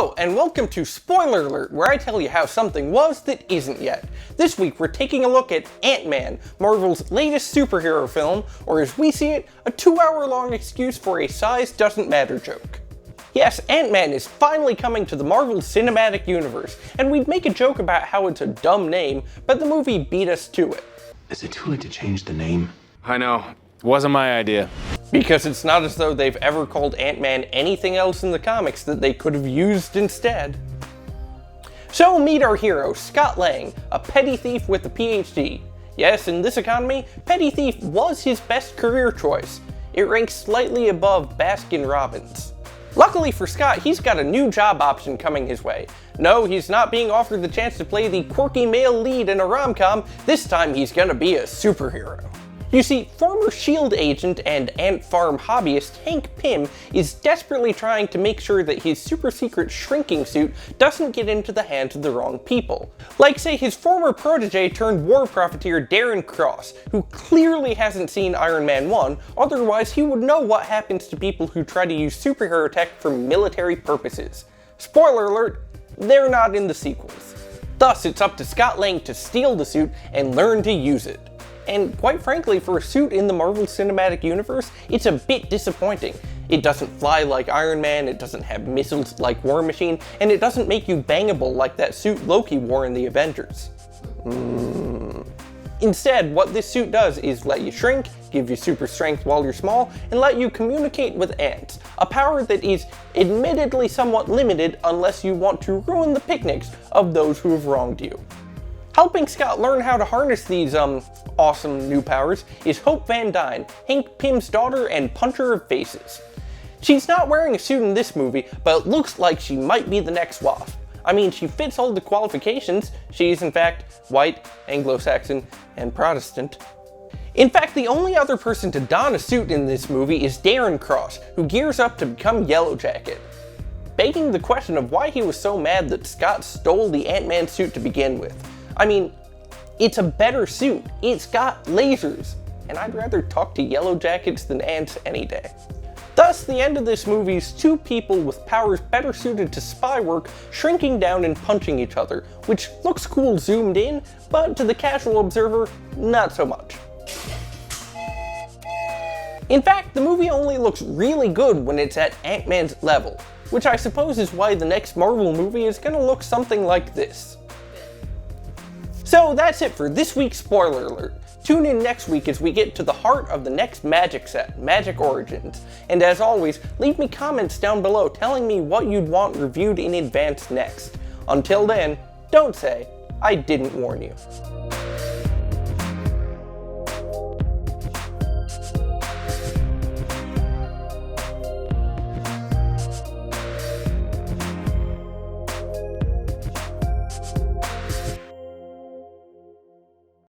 Hello, and welcome to Spoiler Alert, where I tell you how something was that isn't yet. This week we're taking a look at Ant-Man, Marvel's latest superhero film, or as we see it, a 2-hour-long excuse for a size doesn't matter joke. Yes, Ant-Man is finally coming to the Marvel Cinematic Universe, and we'd make a joke about how it's a dumb name, but the movie beat us to it. Is it too late to change the name? I know. Wasn't my idea. Because it's not as though they've ever called Ant-Man anything else in the comics that they could have used instead. So meet our hero, Scott Lang, a petty thief with a PhD. Yes, in this economy, petty thief was his best career choice. It ranks slightly above Baskin-Robbins. Luckily for Scott, he's got a new job option coming his way. No, he's not being offered the chance to play the quirky male lead in a rom-com. This time he's gonna be a superhero. You see, former S.H.I.E.L.D. agent and ant farm hobbyist Hank Pym is desperately trying to make sure that his super secret shrinking suit doesn't get into the hands of the wrong people. Like, say, his former protege turned war profiteer Darren Cross, who clearly hasn't seen Iron Man 1, otherwise he would know what happens to people who try to use superhero tech for military purposes. Spoiler alert, they're not in the sequels. Thus, it's up to Scott Lang to steal the suit and learn to use it. And quite frankly, for a suit in the Marvel Cinematic Universe, it's a bit disappointing. It doesn't fly like Iron Man, it doesn't have missiles like War Machine, and it doesn't make you bangable like that suit Loki wore in the Avengers. Instead, what this suit does is let you shrink, give you super strength while you're small, and let you communicate with ants, a power that is admittedly somewhat limited unless you want to ruin the picnics of those who have wronged you. Helping Scott learn how to harness these, awesome new powers is Hope Van Dyne, Hank Pym's daughter and puncher of faces. She's not wearing a suit in this movie, but it looks like she might be the next Wasp. I mean, she fits all the qualifications. She's in fact white, Anglo-Saxon, and Protestant. In fact, the only other person to don a suit in this movie is Darren Cross, who gears up to become Yellow Jacket, begging the question of why he was so mad that Scott stole the Ant-Man suit to begin with. I mean, it's a better suit, it's got lasers, and I'd rather talk to Yellow Jackets than ants any day. Thus, the end of this movie is two people with powers better suited to spy work shrinking down and punching each other, which looks cool zoomed in, but to the casual observer, not so much. In fact, the movie only looks really good when it's at Ant-Man's level, which I suppose is why the next Marvel movie is gonna look something like this. So that's it for this week's Spoiler Alert. Tune in next week as we get to the heart of the next Magic set, Magic Origins. And as always, leave me comments down below telling me what you'd want reviewed in advance next. Until then, don't say I didn't warn you.